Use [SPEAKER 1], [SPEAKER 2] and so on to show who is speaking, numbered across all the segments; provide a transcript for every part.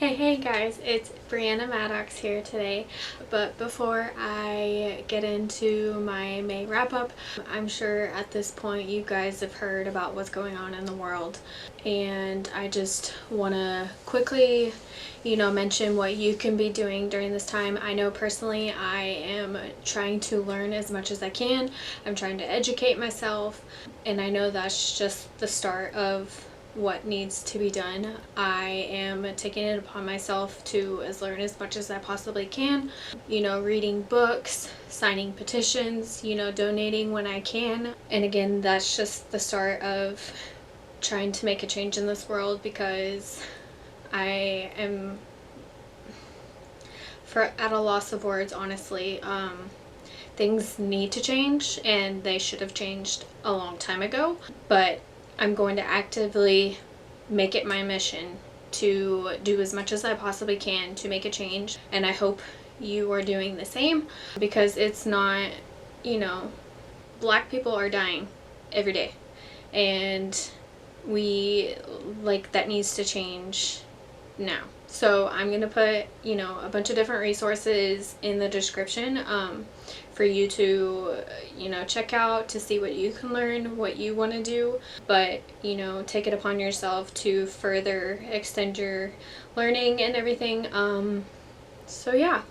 [SPEAKER 1] Hey guys, it's Brianna Maddox here today. But before I get into my May wrap up, I'm sure at this point you guys have heard about what's going on in the world, and I just want to quickly mention what you can be doing during this time. I know personally I am trying to learn as much as I can. I'm trying to educate myself, and I know that's just the start of what needs to be done. I am taking it upon myself to learn as much as I possibly can, reading books, signing petitions, donating when I can. And again, that's just the start of trying to make a change in this world, because I am at a loss of words, honestly. Things need to change, and they should have changed a long time ago, but I'm going to actively make it my mission to do as much as I possibly can to make a change, and I hope you are doing the same, because it's not, Black people are dying every day, and that needs to change now. So I'm going to put, a bunch of different resources in the description for you to, check out to see what you can learn, what you want to do. But, take it upon yourself to further extend your learning and everything. So yeah.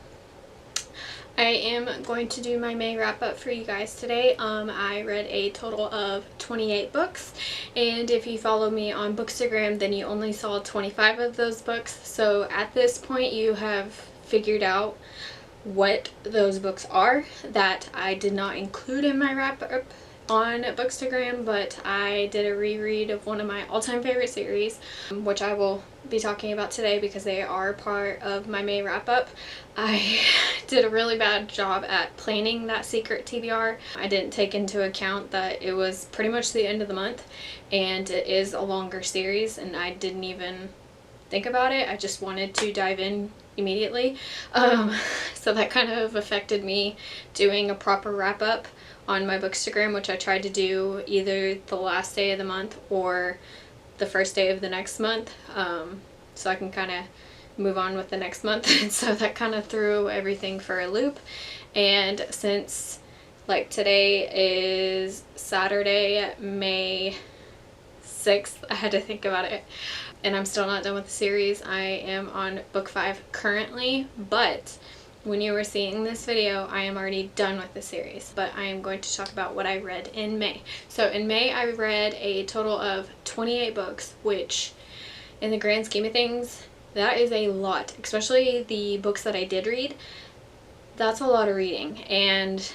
[SPEAKER 1] I am going to do my May wrap up for you guys today. I read a total of 28 books, and if you follow me on Bookstagram, then you only saw 25 of those books. So at this point you have figured out what those books are that I did not include in my wrap up on Bookstagram, but I did a reread of one of my all-time favorite series, which I will be talking about today because they are part of my May wrap up. I did a really bad job at planning that secret TBR. I didn't take into account that it was pretty much the end of the month, and it is a longer series, and I didn't even think about it. I just wanted to dive in immediately. So that kind of affected me doing a proper wrap up on my Bookstagram, which I tried to do either the last day of the month or the first day of the next month, so I can kind of move on with the next month. And so that kind of threw everything for a loop. And since today is Saturday, May 6th, I had to think about it, and I'm still not done with the series. I am on book 5 currently, but when you were seeing this video, I am already done with the series. But I am going to talk about what I read in May. So in May, I read a total of 28 books, which in the grand scheme of things, that is a lot. Especially the books that I did read, that's a lot of reading. And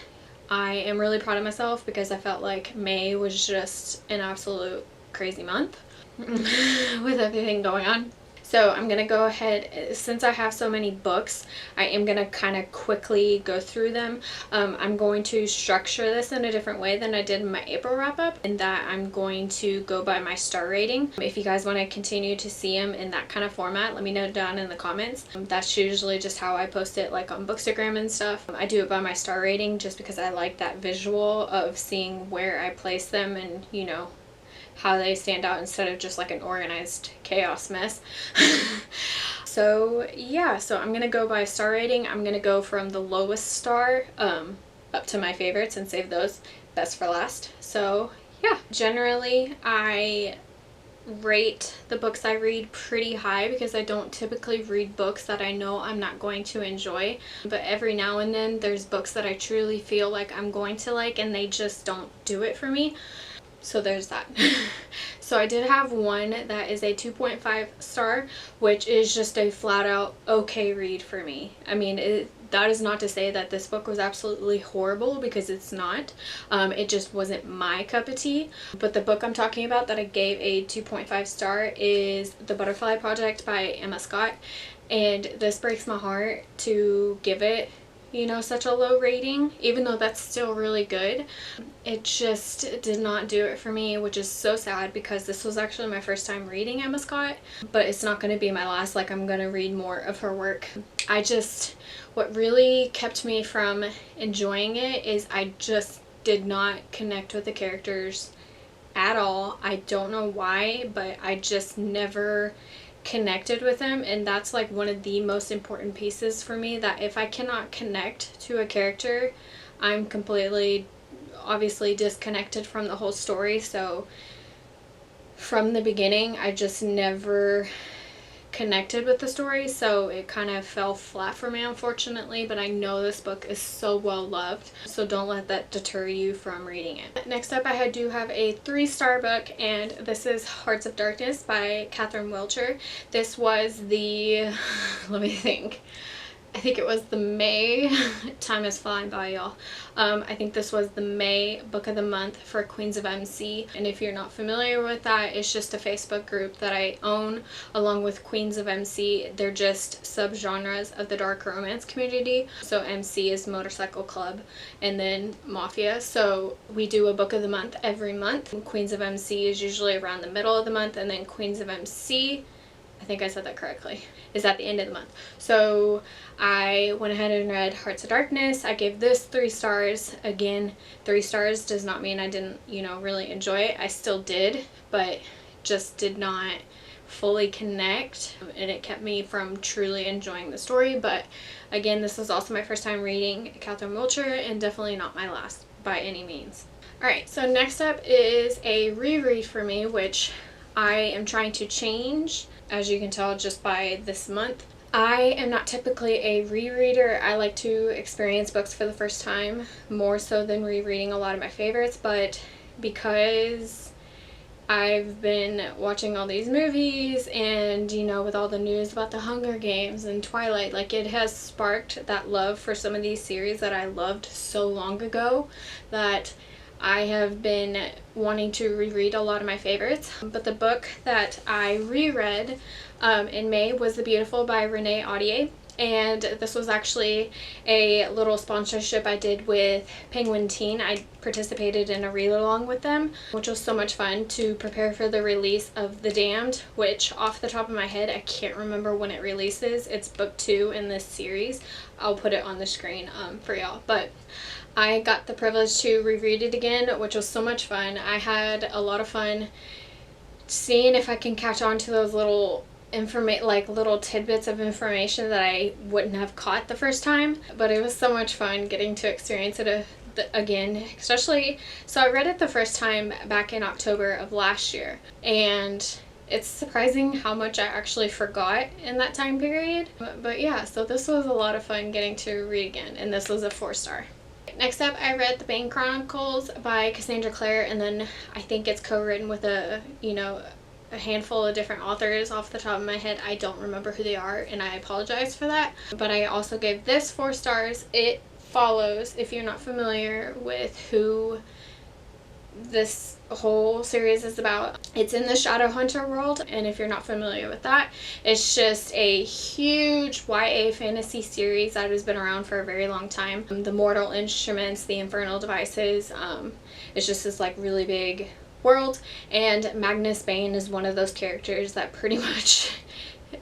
[SPEAKER 1] I am really proud of myself because I felt like May was just an absolute crazy month with everything going on. So I'm going to go ahead, since I have so many books, I am going to kind of quickly go through them. I'm going to structure this in a different way than I did in my April wrap up, in that I'm going to go by my star rating. If you guys want to continue to see them in that kind of format, let me know down in the comments. That's usually just how I post it, like on Bookstagram and stuff. I do it by my star rating just because I like that visual of seeing where I place them and, how they stand out instead of just like an organized chaos mess. So yeah, so I'm gonna go by star rating. I'm gonna go from the lowest star up to my favorites and save those best for last. So yeah, generally I rate the books I read pretty high because I don't typically read books that I know I'm not going to enjoy, but every now and then there's books that I truly feel like I'm going to like, and they just don't do it for me. So there's that. So I did have one that is a 2.5 star, which is just a flat out okay read for me. I mean, that is not to say that this book was absolutely horrible, because it's not. It just wasn't my cup of tea. But the book I'm talking about that I gave a 2.5 star is The Butterfly Project by Emma Scott. And this breaks my heart to give it, such a low rating, even though that's still really good. It just did not do it for me, which is so sad because this was actually my first time reading Emma Scott, but it's not going to be my last. I'm going to read more of her work. What really kept me from enjoying it is I just did not connect with the characters at all. I don't know why, but I just never connected with them, and that's like one of the most important pieces for me, that if I cannot connect to a character, I'm completely obviously disconnected from the whole story. So from the beginning I just never connected with the story, so it kind of fell flat for me, unfortunately. But I know this book is so well loved, so don't let that deter you from reading it. Next up, I do have a 3-star book, and this is Hearts of Darkness by Catherine Wilcher. This was the let me think, I think it was the May, time is flying by, y'all. I think this was the May book of the month for Queens of MC. And if you're not familiar with that, it's just a Facebook group that I own along with Queens of MC. They're just subgenres of the dark romance community. So MC is Motorcycle Club, and then Mafia. So we do a book of the month every month. Queens of MC is usually around the middle of the month, and then Queens of MC, I think I said that correctly, is at the end of the month. So I went ahead and read Hearts of Darkness. I gave this 3 stars. Again, 3 stars does not mean I didn't, really enjoy it. I still did, but just did not fully connect, and it kept me from truly enjoying the story. But again, this was also my first time reading Catherine Wilcher, and definitely not my last by any means. Alright, so next up is a reread for me, which I am trying to change, as you can tell just by this month. I am not typically a rereader. I like to experience books for the first time more so than rereading a lot of my favorites, but because I've been watching all these movies and, with all the news about the Hunger Games and Twilight, like, it has sparked that love for some of these series that I loved so long ago, that I have been wanting to reread a lot of my favorites. But the book that I reread in May was The Beautiful by Renee Audier. And this was actually a little sponsorship I did with Penguin Teen. I participated in a read-along with them, which was so much fun to prepare for the release of The Damned, which off the top of my head, I can't remember when it releases. It's book 2 in this series. I'll put it on the screen for y'all. But I got the privilege to reread it again, which was so much fun. I had a lot of fun seeing if I can catch on to those little little tidbits of information that I wouldn't have caught the first time. But it was so much fun getting to experience it again, especially, so I read it the first time back in October of last year, and it's surprising how much I actually forgot in that time period. But yeah, so this was a lot of fun getting to read again, and this was a 4-star. Next up, I read The Bane Chronicles by Cassandra Clare, and then I think it's co-written with a handful of different authors. Off the top of my head, I don't remember who they are, and I apologize for that. But I also gave this 4 stars. It follows, if you're not familiar with who this whole series is about, it's in the Shadowhunter world, and if you're not familiar with that, it's just a huge YA fantasy series that has been around for a very long time. The mortal instruments, the infernal devices, it's just this like really big world, and Magnus Bane is one of those characters that pretty much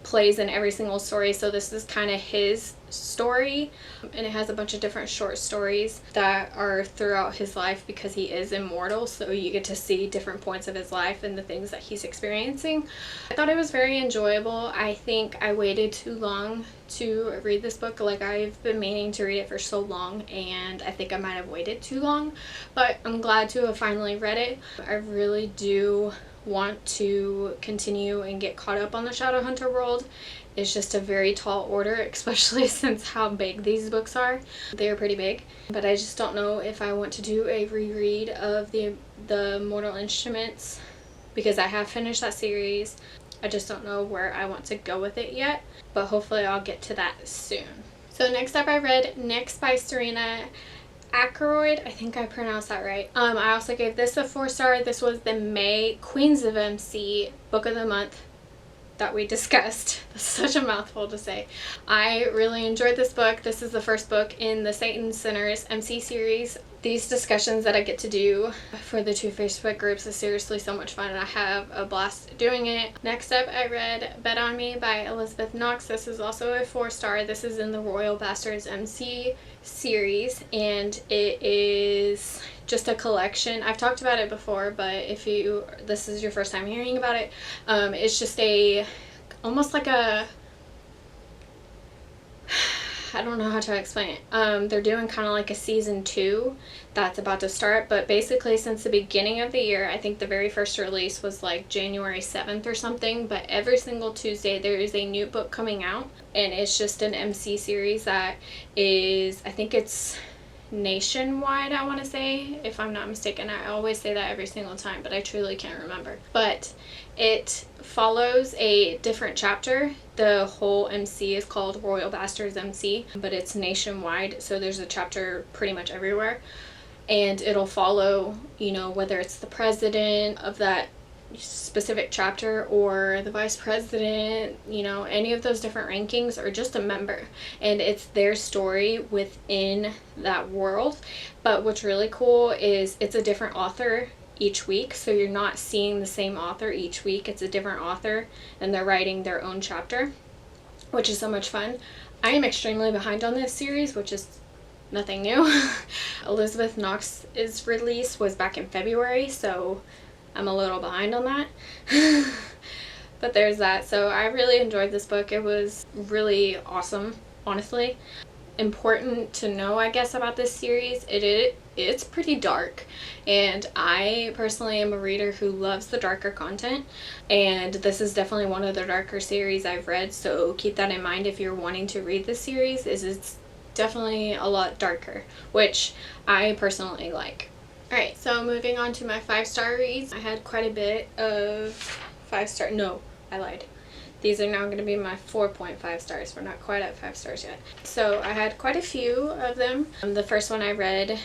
[SPEAKER 1] plays in every single story. So this is kind of his story, and it has a bunch of different short stories that are throughout his life because he is immortal, so you get to see different points of his life and the things that he's experiencing. I thought it was very enjoyable. I think I waited too long to read this book. Like, I've been meaning to read it for so long, and I think I might have waited too long, but I'm glad to have finally read it. I really do want to continue and get caught up on the Shadowhunter world. It's just a very tall order, especially since how big these books are. They're pretty big, but I just don't know if I want to do a reread of the Mortal Instruments, because I have finished that series. I just don't know where I want to go with it yet, but hopefully I'll get to that soon. So next up, I read Nyx by Serena Ackroyd. I think I pronounced that right. I also gave this a 4-star. This was the May Queens of MC book of the month that we discussed. That's such a mouthful to say. I really enjoyed this book. This is the first book in the Satan Sinners MC series. These discussions that I get to do for the 2 Facebook groups is seriously so much fun, and I have a blast doing it. Next up, I read Bet on Me by Elizabeth Knox. This is also a 4-star. This is in the Royal Bastards MC series, and it is just a collection. I've talked about it before, but if this is your first time hearing about it, it's just a almost like a, I don't know how to explain it. They're doing kind of like a season 2 that's about to start, but basically since the beginning of the year, I think the very first release was like January 7th or something, but every single Tuesday there is a new book coming out, and it's just an MC series that is, I think it's nationwide, I want to say, if I'm not mistaken. I always say that every single time, but I truly can't remember. But it follows a different chapter. The whole MC is called Royal Bastards MC, but it's nationwide, so there's a chapter pretty much everywhere, and it'll follow, you know, whether it's the president of that specific chapter or the vice president, you know, any of those different rankings, or just a member, and it's their story within that world. But what's really cool is it's a different author each week, so you're not seeing the same author each week. It's a different author and they're writing their own chapter, which is so much fun. I am extremely behind on this series, which is nothing new. Elizabeth Knox's release was back in February, so I'm a little behind on that. But there's that. So I really enjoyed this book. It was really awesome, honestly. Important to know, I guess, about this series, it's pretty dark, and I personally am a reader who loves the darker content, and this is definitely one of the darker series I've read, so keep that in mind if you're wanting to read this series. It's definitely a lot darker, which I personally like. Alright, so moving on to my 5-star reads. I had quite a bit of 5-star, no, I lied. These are now going to be my 4.5 stars. We're not quite at 5 stars yet. So I had quite a few of them. The first one I read,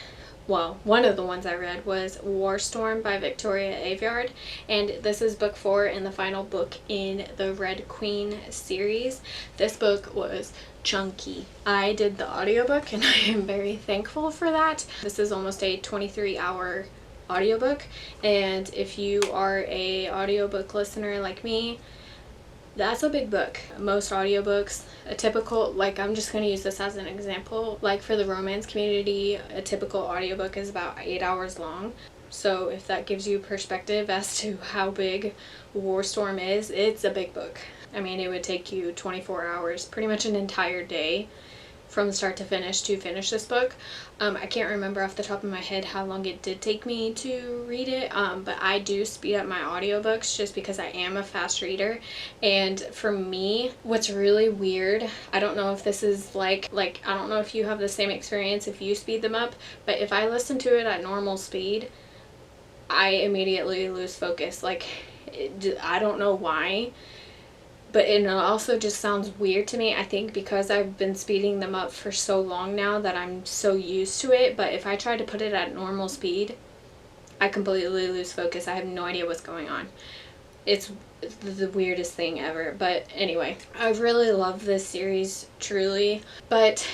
[SPEAKER 1] well, one of the ones I read was Warstorm by Victoria Aveyard, and this is book 4 and the final book in the Red Queen series. This book was chunky. I did the audiobook and I am very thankful for that. This is almost a 23-hour audiobook, and if you are a audiobook listener like me, that's a big book. Most audiobooks, a typical, like, I'm just going to use this as an example, like for the romance community, a typical audiobook is about 8 hours long. So if that gives you perspective as to how big Warstorm is, it's a big book. I mean, it would take you 24 hours, pretty much an entire day from start to finish this book. I can't remember off the top of my head how long it did take me to read it, but I do speed up my audiobooks just because I am a fast reader. And for me, what's really weird, I don't know if this is like I don't know if you have the same experience if you speed them up, but if I listen to it at normal speed, I immediately lose focus. Like, I don't know why. But it also just sounds weird to me. I think because I've been speeding them up for so long now that I'm so used to it. But if I try to put it at normal speed, I completely lose focus. I have no idea what's going on. It's the weirdest thing ever. But anyway, I really love this series, truly. But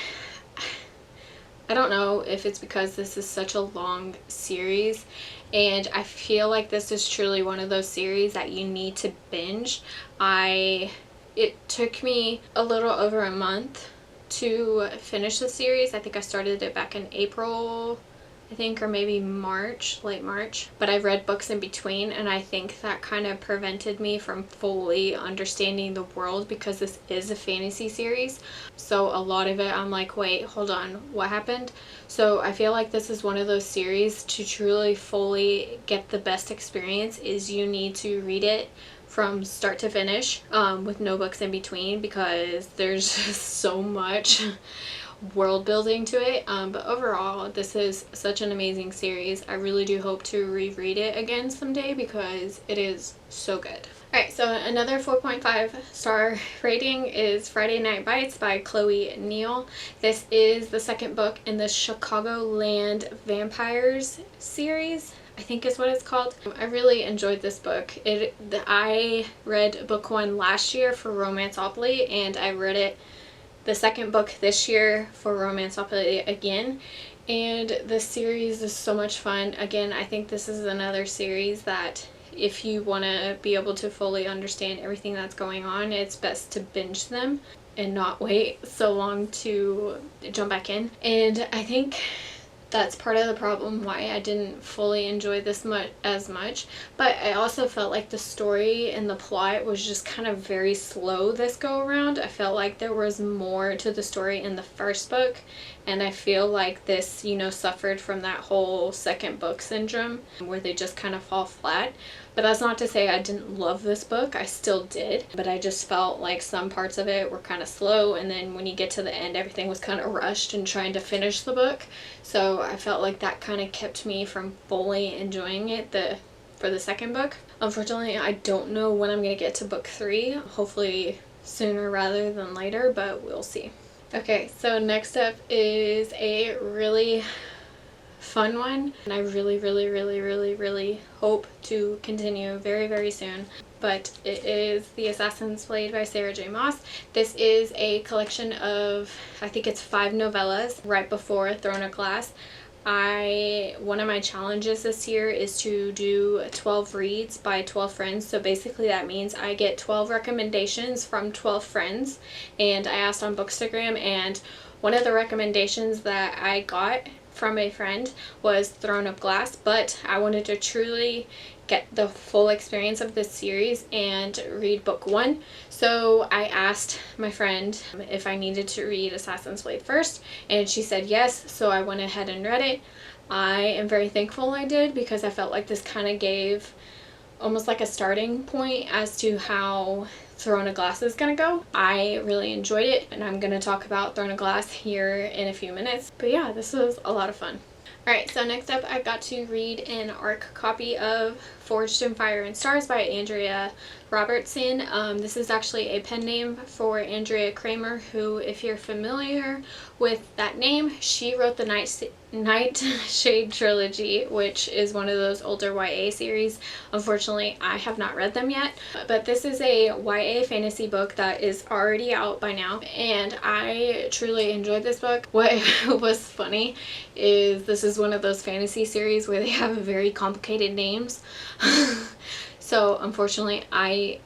[SPEAKER 1] I don't know if it's because this is such a long series, and I feel like this is truly one of those series that you need to binge. It took me a little over a month to finish the series. I think I started it back in April, I think, or maybe March, late March. But I've read books in between, and I think that kind of prevented me from fully understanding the world, because this is a fantasy series. So a lot of it I'm like, wait, hold on, what happened? So I feel like this is one of those series, to truly fully get the best experience is you need to read it from start to finish, with no books in between, because there's just so much world building to it. But overall, this is such an amazing series. I really do hope to reread it again someday because it is so good. Alright, so another 4.5 star rating is Friday Night Bites by Chloe Neal. This is the second book in the Chicagoland Vampires series, I think is what it's called. I really enjoyed this book. I read book 1 last year for Romanceopoly, and I read it the second book this year for Romanceopoly again, and the series is so much fun. Again, I think this is another series that if you want to be able to fully understand everything that's going on, it's best to binge them and not wait so long to jump back in. And I think that's part of the problem why I didn't fully enjoy this as much. But I also felt like the story and the plot was just kind of very slow this go around. I felt like there was more to the story in the first book, and I feel like this, you know, suffered from that whole second book syndrome where they just kind of fall flat. But that's not to say I didn't love this book. I still did. But I just felt like some parts of it were kind of slow. And then when you get to the end, everything was kind of rushed and trying to finish the book. So I felt like that kind of kept me from fully enjoying it for the second book. Unfortunately, I don't know when I'm going to get to book 3. Hopefully sooner rather than later, but we'll see. Okay, so next up is a really fun one, and I really hope to continue very, very soon. But it is The Assassin's Blade by Sarah J. Maas. This is a collection of, I think it's 5 novellas right before Throne of Glass. One of my challenges this year is to do 12 reads by 12 friends. So basically that means I get 12 recommendations from 12 friends, and I asked on Bookstagram, and one of the recommendations that I got from a friend was Throne of Glass, but I wanted to truly get the full experience of this series and read book 1. So I asked my friend if I needed to read Assassin's Blade first, and she said yes, so I went ahead and read it. I am very thankful I did, because I felt like this kind of gave almost like a starting point as to how Throne of Glass is gonna go. I really enjoyed it, and I'm gonna talk about Throne of Glass here in a few minutes. But yeah, this was a lot of fun. Alright, so next up I got to read an ARC copy of Forged in Fire and Stars by Andrea Robertson. This is actually a pen name for Andrea Kramer, who, if you're familiar with that name, she wrote the Nightshade trilogy, which is one of those older YA series. Unfortunately, I have not read them yet, but this is a YA fantasy book that is already out by now, and I truly enjoyed this book. What was funny is this is one of those fantasy series where they have very complicated names. So unfortunately I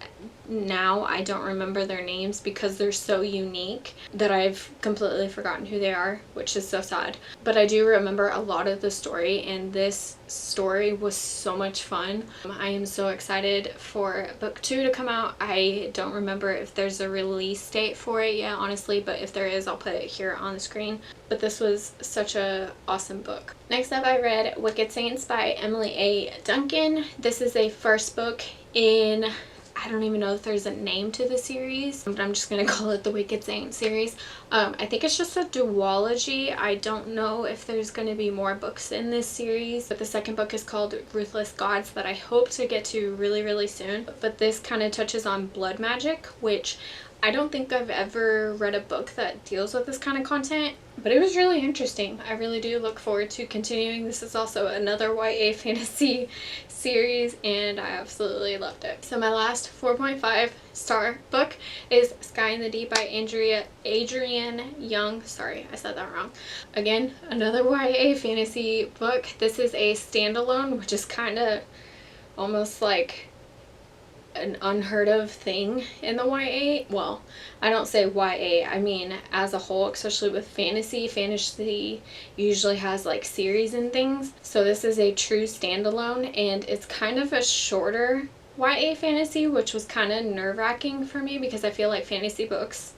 [SPEAKER 1] don't remember their names because they're so unique that I've completely forgotten who they are, which is so sad. But I do remember a lot of the story, and this story was so much fun. I am so excited for book 2 to come out. I don't remember if there's a release date for it yet, honestly, but if there is, I'll put it here on the screen. But this was such a awesome book. Next up, I read Wicked Saints by Emily A. Duncan. This is a first book in, I don't even know if there's a name to the series, but I'm just gonna call it the Wicked Saint series. I think it's just a duology. I don't know if there's gonna be more books in this series, but the second book is called Ruthless Gods, that I hope to get to really soon. But this kind of touches on blood magic, which I don't think I've ever read a book that deals with this kind of content, but it was really interesting. I really do look forward to continuing. This is also another YA fantasy series, and I absolutely loved it. So my last 4.5 star book is Sky in the Deep by Adrienne Young. Sorry, I said that wrong. Again, another YA fantasy book. This is a standalone, which is kind of almost like an unheard of thing in the YA. Well, I don't say YA, I mean as a whole, especially with fantasy. Fantasy usually has like series and things. So this is a true standalone, and it's kind of a shorter YA fantasy, which was kind of nerve-wracking for me because I feel like fantasy books,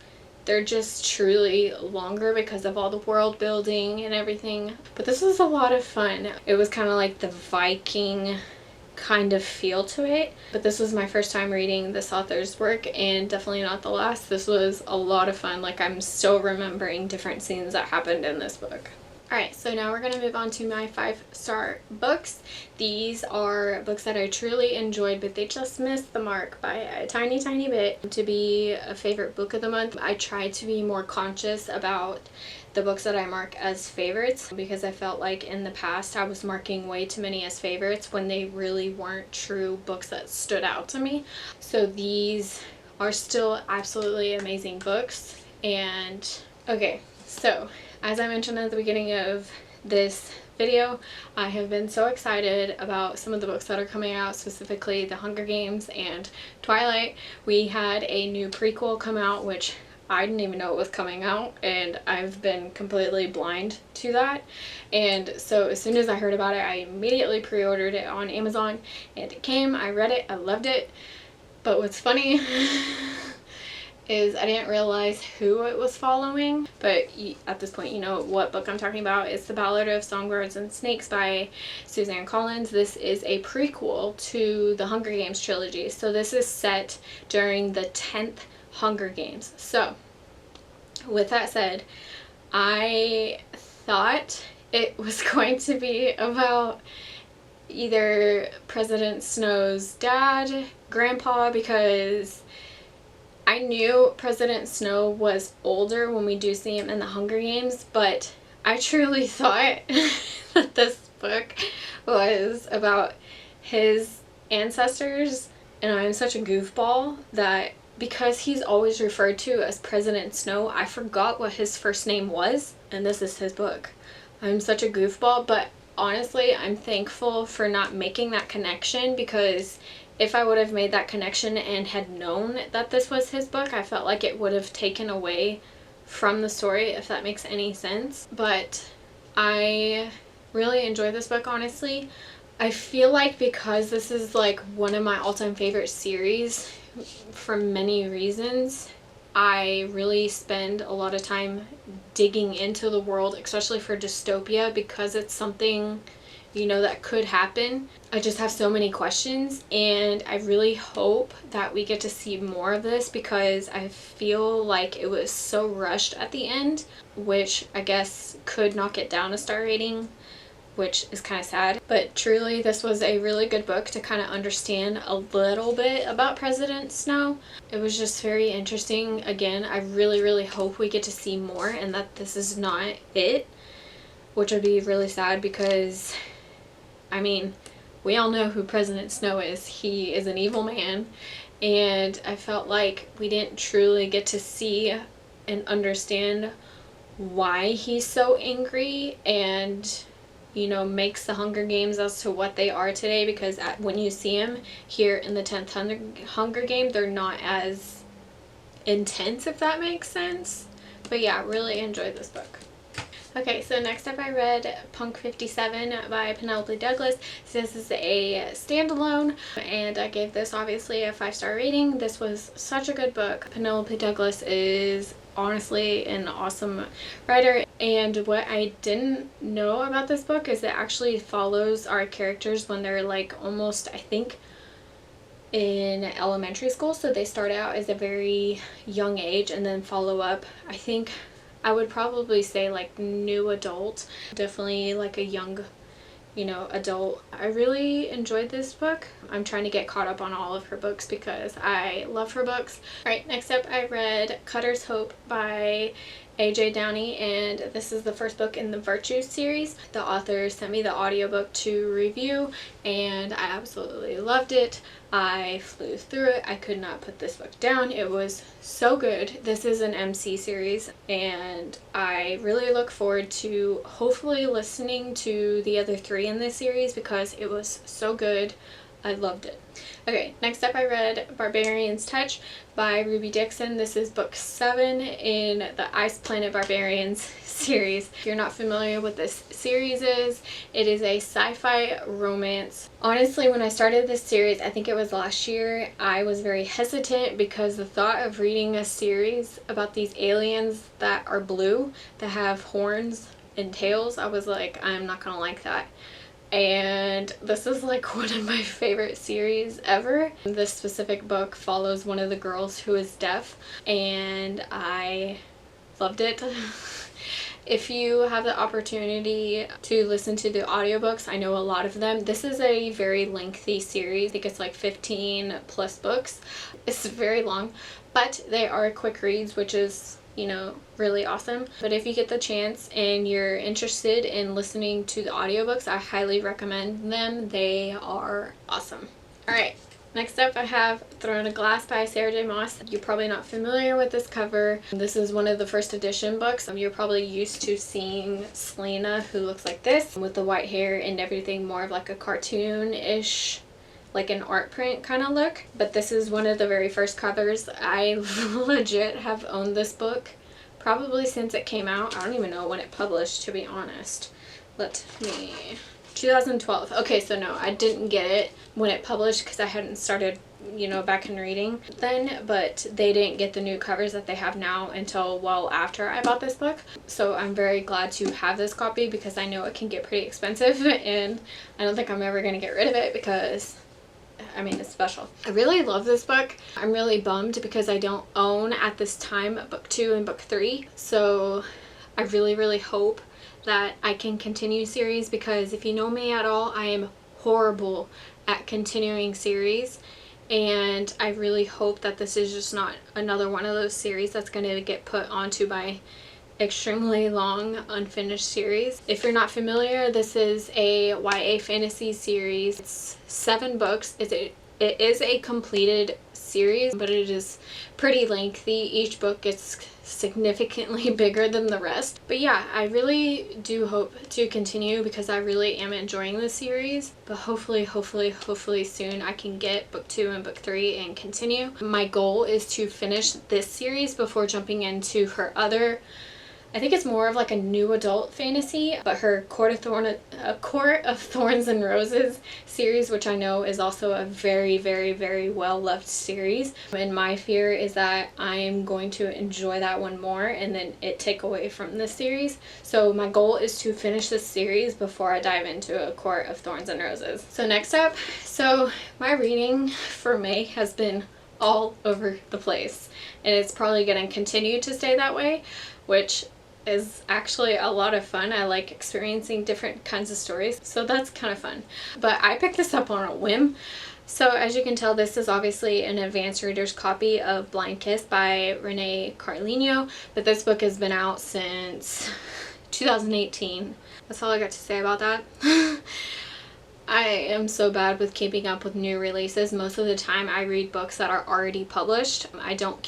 [SPEAKER 1] they're just truly longer because of all the world building and everything. But this was a lot of fun. It was kind of like the Viking kind of feel to it, but this was my first time reading this author's work, and definitely not the last. This was a lot of fun. Like, I'm still remembering different scenes that happened in this book. Alright, so now we're going to move on to my 5-star books. These are books that I truly enjoyed, but they just missed the mark by a tiny bit to be a favorite book of the month. I tried to be more conscious about the books that I mark as favorites, because I felt like in the past I was marking way too many as favorites when they really weren't true books that stood out to me. So these are still absolutely amazing books. And okay, so as I mentioned at the beginning of this video, I have been so excited about some of the books that are coming out, specifically The Hunger Games and Twilight. We had a new prequel come out, which I didn't even know it was coming out, and I've been completely blind to that. And so as soon as I heard about it, I immediately pre-ordered it on Amazon, and it came. I read it. I loved it. But what's funny is I didn't realize who it was following, but at this point you know what book I'm talking about. It's The Ballot of Songbirds and Snakes by Suzanne Collins. This is a prequel to the Hunger Games trilogy. So this is set during the 10th Hunger Games. So with that said, I thought it was going to be about either President Snow's dad, grandpa, because I knew President Snow was older when we do see him in the Hunger Games, but I truly thought that this book was about his ancestors. And I'm such a goofball that because he's always referred to as President Snow, I forgot what his first name was, and this is his book. I'm such a goofball, but honestly, I'm thankful for not making that connection, because if I would have made that connection and had known that this was his book, I felt like it would have taken away from the story, if that makes any sense. But I really enjoyed this book, honestly. I feel like because this is like one of my all-time favorite series for many reasons, I really spend a lot of time digging into the world, especially for dystopia, because it's something, you know, that could happen. I just have so many questions, and I really hope that we get to see more of this, because I feel like it was so rushed at the end, which I guess could knock it down a star rating, which is kind of sad. But truly, this was a really good book to kind of understand a little bit about President Snow. It was just very interesting. Again, I really hope we get to see more and that this is not it, which would be really sad, because I mean, we all know who President Snow is. He is an evil man, and I felt like we didn't truly get to see and understand why he's so angry and, you know, makes the Hunger Games as to what they are today, because when you see him here in the 10th Hunger Game, they're not as intense, if that makes sense. But yeah, really enjoyed this book. Okay, so next up I read Punk 57 by Penelope Douglas. So this is a standalone, and I gave this obviously a 5-star rating. This was such a good book. Penelope Douglas is honestly an awesome writer, and what I didn't know about this book is it actually follows our characters when they're like almost, I think, in elementary school. So they start out as a very young age and then follow up, I think I would probably say like new adult, definitely like a young, you know, adult. I really enjoyed this book. I'm trying to get caught up on all of her books because I love her books. Alright, next up I read Cutter's Hope by A.J. Downey, and this is the first book in the Virtue series. The author sent me the audiobook to review, and I absolutely loved it. I flew through it. I could not put this book down. It was so good. This is an MC series, and I really look forward to hopefully listening to the other 3 in this series because it was so good. I loved it. Okay, next up I read Barbarians Touch by Ruby Dixon. This is book 7 in the Ice Planet Barbarians series. If you're not familiar with this series it is a sci-fi romance. Honestly, when I started this series, I think it was last year, I was very hesitant because the thought of reading a series about these aliens that are blue, that have horns and tails, I was like, I'm not gonna like that. And this is like one of my favorite series ever. This specific book follows one of the girls who is deaf, and I loved it. If you have the opportunity to listen to the audiobooks, I know a lot of them. This is a very lengthy series. I think it's like 15 plus books. It's very long, but they are quick reads, which is, you know, really awesome. But if you get the chance and you're interested in listening to the audiobooks, I highly recommend them. They are awesome. Alright, next up I have Throne of Glass by Sarah J. Maas. You're probably not familiar with this cover. This is one of the first edition books. You're probably used to seeing Selena, who looks like this, with the white hair and everything, more of like a cartoon-ish like an art print kind of look, but this is one of the very first covers. I legit have owned this book probably since it came out. I don't even know when it published, to be honest. 2012. Okay, so no, I didn't get it when it published because I hadn't started, you know, back in reading then, but they didn't get the new covers that they have now until well after I bought this book. So I'm very glad to have this copy because I know it can get pretty expensive and I don't think I'm ever going to get rid of it because, I mean, it's special. I really love this book. I'm really bummed because I don't own at this time book 2 and book 3. So I really hope that I can continue series, because if you know me at all, I am horrible at continuing series, and I really hope that this is just not another one of those series that's going to get put onto my extremely long unfinished series. If you're not familiar, this is a YA fantasy series. It's 7 books. It is a completed series, but it is pretty lengthy. Each book gets significantly bigger than the rest. But yeah, I really do hope to continue because I really am enjoying this series. But hopefully soon I can get book 2 and book 3 and continue. My goal is to finish this series before jumping into her other, I think it's more of like a new adult fantasy, but her Court of Thorns and Roses series, which I know is also a very well loved series. And my fear is that I am going to enjoy that one more and then it take away from this series. So my goal is to finish this series before I dive into a Court of Thorns and Roses. So next up, so my reading for May has been all over the place, and it's probably going to continue to stay that way, which is actually a lot of fun. I like experiencing different kinds of stories, so that's kind of fun. But I picked this up on a whim. So as you can tell, this is obviously an advanced reader's copy of Blind Kiss by Renee Carlino, but this book has been out since 2018. That's all I got to say about that. I am so bad with keeping up with new releases. Most of the time I read books that are already published. I don't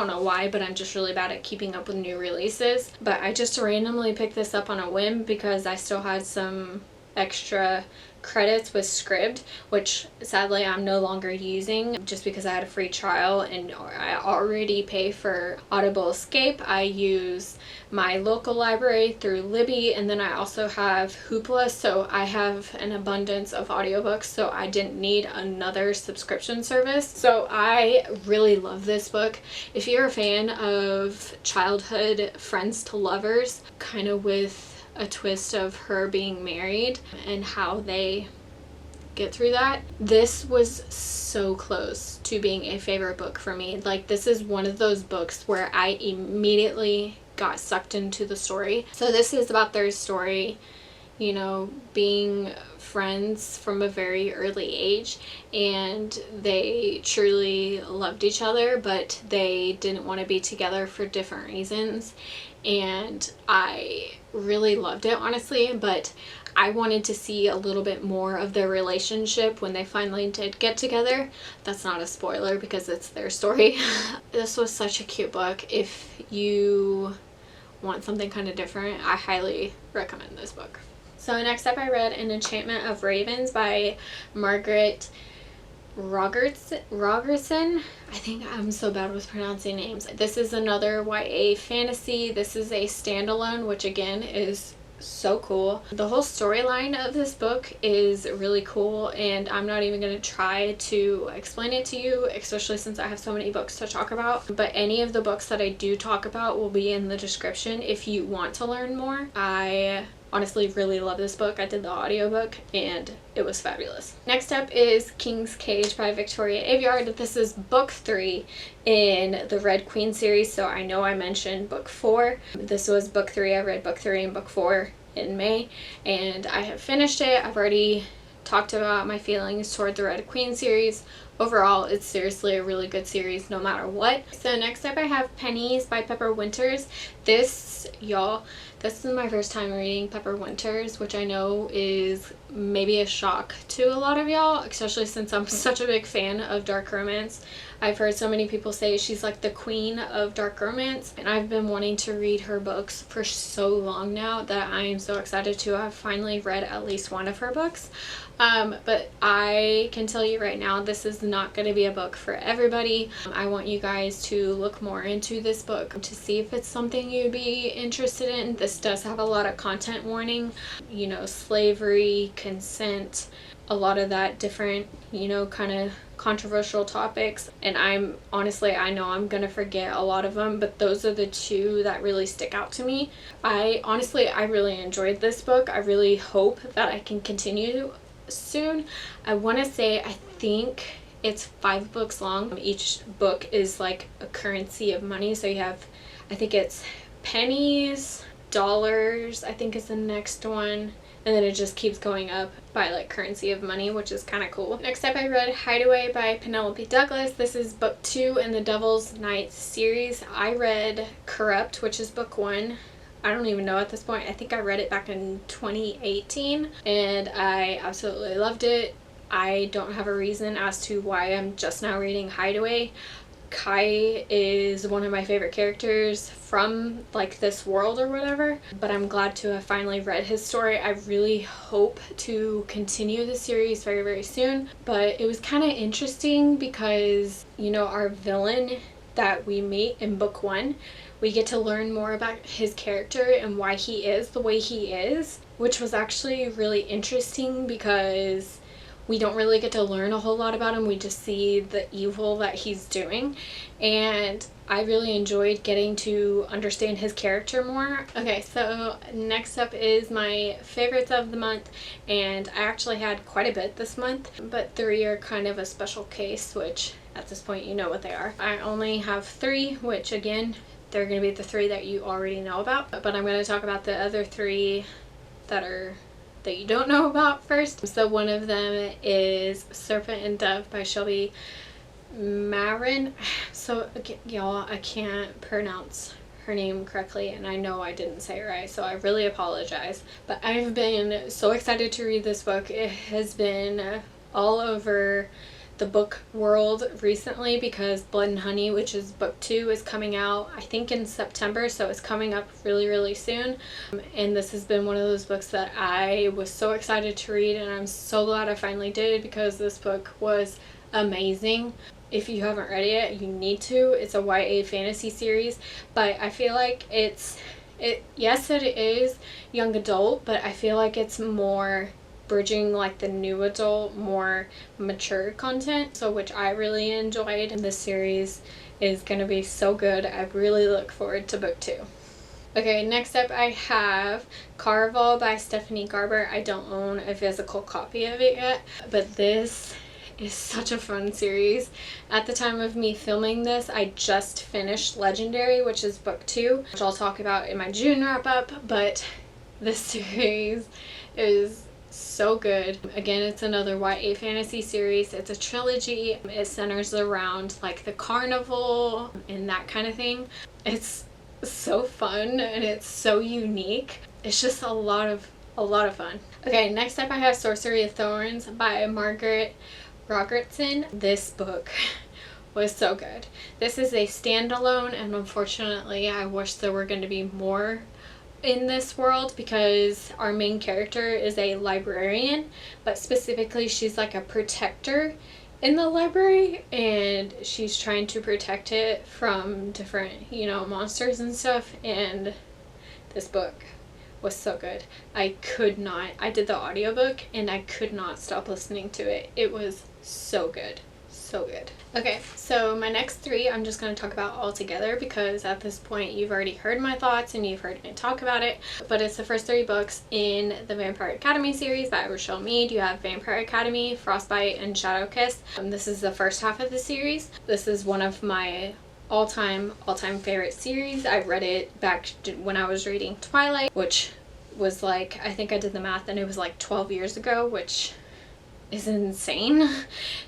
[SPEAKER 1] know why, but I'm just really bad at keeping up with new releases. But I just randomly picked this up on a whim because I still had some extra credits with Scribd, which sadly I'm no longer using just because I had a free trial and I already pay for Audible Escape. I use my local library through Libby, and then I also have Hoopla, so I have an abundance of audiobooks, so I didn't need another subscription service. So I really love this book. If you're a fan of childhood friends to lovers, kind of with a twist of her being married and how they get through that, this was so close to being a favorite book for me. Like, this is one of those books where I immediately got sucked into the story. So this is about their story, you know, being friends from a very early age, and they truly loved each other, but they didn't want to be together for different reasons. And I really loved it, honestly, but I wanted to see a little bit more of their relationship when they finally did get together. That's not a spoiler because it's their story. This was such a cute book. If you want something kind of different, I highly recommend this book. So next up I read An Enchantment of Ravens by Margaret Rogerson. I think I'm so bad with pronouncing names. This is another YA fantasy. This is a standalone, which again is so cool. The whole storyline of this book is really cool, and I'm not even going to try to explain it to you, especially since I have so many books to talk about. But any of the books that I do talk about will be in the description if you want to learn more. I honestly really love this book. I did the audiobook and it was fabulous. Next up is King's Cage by Victoria Aveyard. This is book 3 in the Red Queen series, so I know I mentioned book 4. This was book 3. I read book 3 and book 4 in May, and I have finished it. I've already talked about my feelings toward the Red Queen series overall, it's seriously a really good series no matter what. So next up I have Pennies by Pepper Winters. This, y'all, this is my first time reading Pepper Winters, which I know is maybe a shock to a lot of y'all, especially since I'm such a big fan of dark romance. I've heard so many people say she's like the queen of dark romance, and I've been wanting to read her books for so long now that I am so excited to have finally read at least one of her books. But I can tell you right now, this is not going to be a book for everybody. I want you guys to look more into this book to see if it's something you'd be interested in. This does have a lot of content warning, you know, slavery, consent, a lot of that different, you know, kind of controversial topics. And I'm honestly, I know I'm gonna forget a lot of them, but those are the two that really stick out to me. I really enjoyed this book. I really hope that I can continue soon. I want to say, I think it's 5 books long. Each book is like a currency of money. So you have, I think it's pennies, dollars, I think is the next one. And then it just keeps going up by like currency of money, which is kind of cool. Next up I read Hideaway by Penelope Douglas. This is book 2 in the Devil's Night series. I read Corrupt, which is book 1. I don't even know at this point. I think I read it back in 2018 and I absolutely loved it. I don't have a reason as to why I'm just now reading Hideaway. Kai is one of my favorite characters from like this world or whatever, but I'm glad to have finally read his story. I really hope to continue the series very, very soon. But it was kind of interesting because, you know, our villain that we meet in book 1, we get to learn more about his character and why he is the way he is, which was actually really interesting because we don't really get to learn a whole lot about him. We just see the evil that he's doing, and I really enjoyed getting to understand his character more. Okay, so next up is my favorites of the month, and I actually had quite a bit this month, but 3 are kind of a special case, which at this point you know what they are. I only have 3, which again, they're going to be the 3 that you already know about, but I'm going to talk about the other 3 that you don't know about first. So one of them is Serpent and Dove by Shelby Marin. So y'all, I can't pronounce her name correctly, and I know I didn't say it right, so I really apologize. But I've been so excited to read this book. It has been all over the book world recently because Blood and Honey, which is book 2, is coming out I think in September, so it's coming up really, really soon. And this has been one of those books that I was so excited to read, and I'm so glad I finally did because this book was amazing. If you haven't read it, you need to. It's a YA fantasy series, but I feel like yes, it is young adult, but I feel like it's more bridging like the new adult, more mature content, so which I really enjoyed. And this series is gonna be so good. I really look forward to book 2. Okay, next up I have Carville by Stephanie Garber. I don't own a physical copy of it yet, but this is such a fun series. At the time of me filming this, I just finished Legendary, which is book 2, which I'll talk about in my June wrap up, but this series is so good. Again, it's another YA fantasy series. It's a trilogy. It centers around like the carnival and that kind of thing. It's so fun and it's so unique. It's just a lot of fun. Okay, next up I have Sorcery of Thorns by Margaret Rogertson. This book was so good. This is a standalone, and unfortunately I wish there were going to be more in this world because our main character is a librarian, but specifically she's like a protector in the library, and she's trying to protect it from different, you know, monsters and stuff. And this book was so good. I did the audiobook and I could not stop listening to it. It was so good. So good. Okay, so my next 3 I'm just going to talk about all together because at this point you've already heard my thoughts and you've heard me talk about it. But it's the first 3 books in the Vampire Academy series by Rochelle Mead. You have Vampire Academy, Frostbite, and Shadow Kiss. This is the first half of the series. This is one of my all-time favorite series. I read it back when I was reading Twilight, which was like, I think I did the math and it was like 12 years ago, which is insane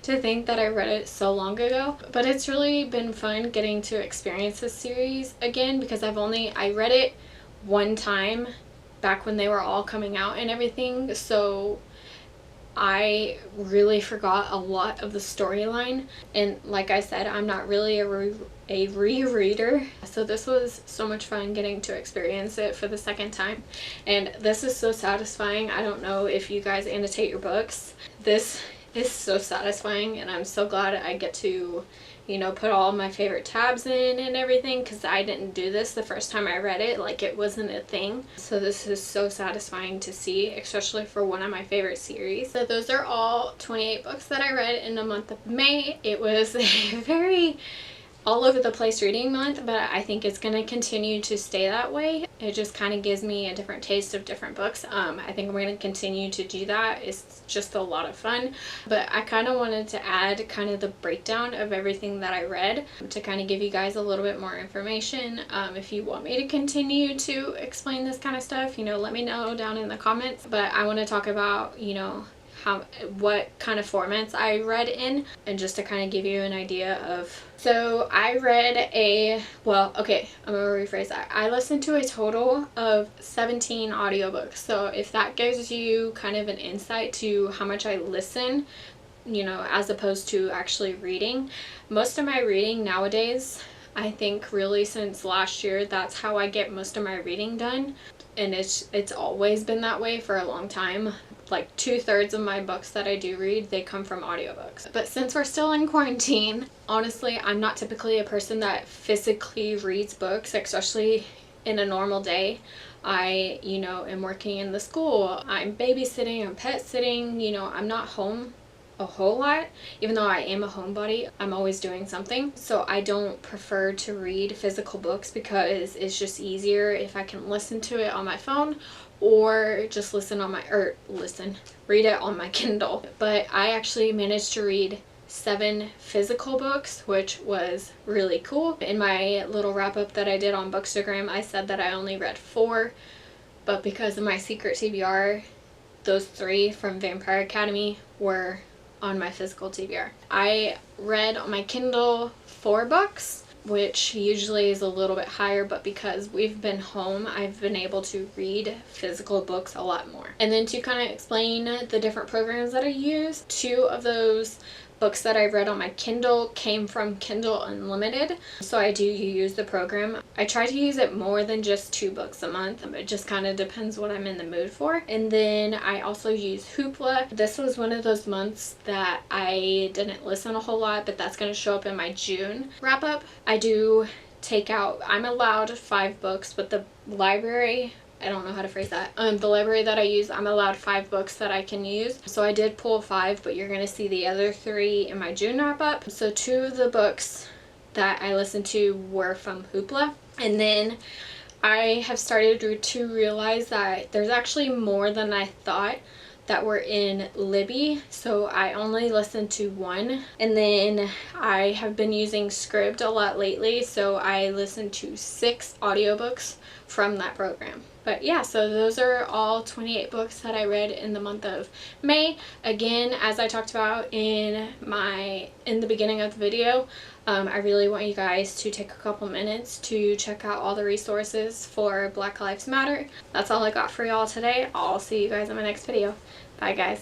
[SPEAKER 1] to think that I read it so long ago. But it's really been fun getting to experience this series again, because I read it one time back when they were all coming out and everything, so I really forgot a lot of the storyline. And like I said, I'm not really a rereader, so this was so much fun getting to experience it for the second time. And this is so satisfying. I don't know if you guys annotate your books. This is so satisfying, and I'm so glad I get to, you know, put all my favorite tabs in and everything, because I didn't do this the first time I read it. Like, it wasn't a thing. So this is so satisfying to see, especially for one of my favorite series. So those are all 28 books that I read in the month of May. It was a very all over the place reading month, but I think it's going to continue to stay that way. It just kind of gives me a different taste of different books. I think I'm going to continue to do that. It's just a lot of fun. But I kind of wanted to add kind of the breakdown of everything that I read to kind of give you guys a little bit more information. If you want me to continue to explain this kind of stuff, you know, let me know down in the comments. But I want to talk about, you know, what kind of formats I read in, and just to kind of give you an idea of. So I read I'm gonna rephrase that. I listened to a total of 17 audiobooks. So if that gives you kind of an insight to how much I listen, you know, as opposed to actually reading. Most of my reading nowadays, I think really since last year, that's how I get most of my reading done. And it's always been that way for a long time. Like 2/3 of my books that I do read, they come from audiobooks. But since we're still in quarantine, honestly, I'm not typically a person that physically reads books, especially in a normal day. I, you know, am working in the school, I'm babysitting, I'm pet sitting, you know, I'm not home a whole lot. Even though I am a homebody, I'm always doing something. So I don't prefer to read physical books, because it's just easier if I can listen to it on my phone, or just read it on my Kindle. But I actually managed to read 7 physical books, which was really cool. In my little wrap up that I did on Bookstagram, I said that I only read 4, but because of my secret TBR, those 3 from Vampire Academy were on my physical TBR. I read on my Kindle 4 books, which usually is a little bit higher, but because we've been home, I've been able to read physical books a lot more. And then to kind of explain the different programs that I use, 2 of those books that I read on my Kindle came from Kindle Unlimited, so I do use the program. I try to use it more than just 2 books a month. It just kind of depends what I'm in the mood for. And then I also use Hoopla. This was one of those months that I didn't listen a whole lot, but that's going to show up in my June wrap up. I do take out, I'm allowed 5 books, but the library, I don't know how to phrase that. The library that I use, I'm allowed 5 books that I can use. So I did pull 5, but you're going to see the other 3 in my June wrap up. So 2 of the books that I listened to were from Hoopla. And then I have started to realize that there's actually more than I thought that were in Libby, so I only listened to 1. And then I have been using Scribd a lot lately, so I listened to 6 audiobooks from that program. But yeah, so those are all 28 books that I read in the month of May. Again, as I talked about in the beginning of the video, I really want you guys to take a couple minutes to check out all the resources for Black Lives Matter. That's all I got for y'all today. I'll see you guys in my next video. Bye guys.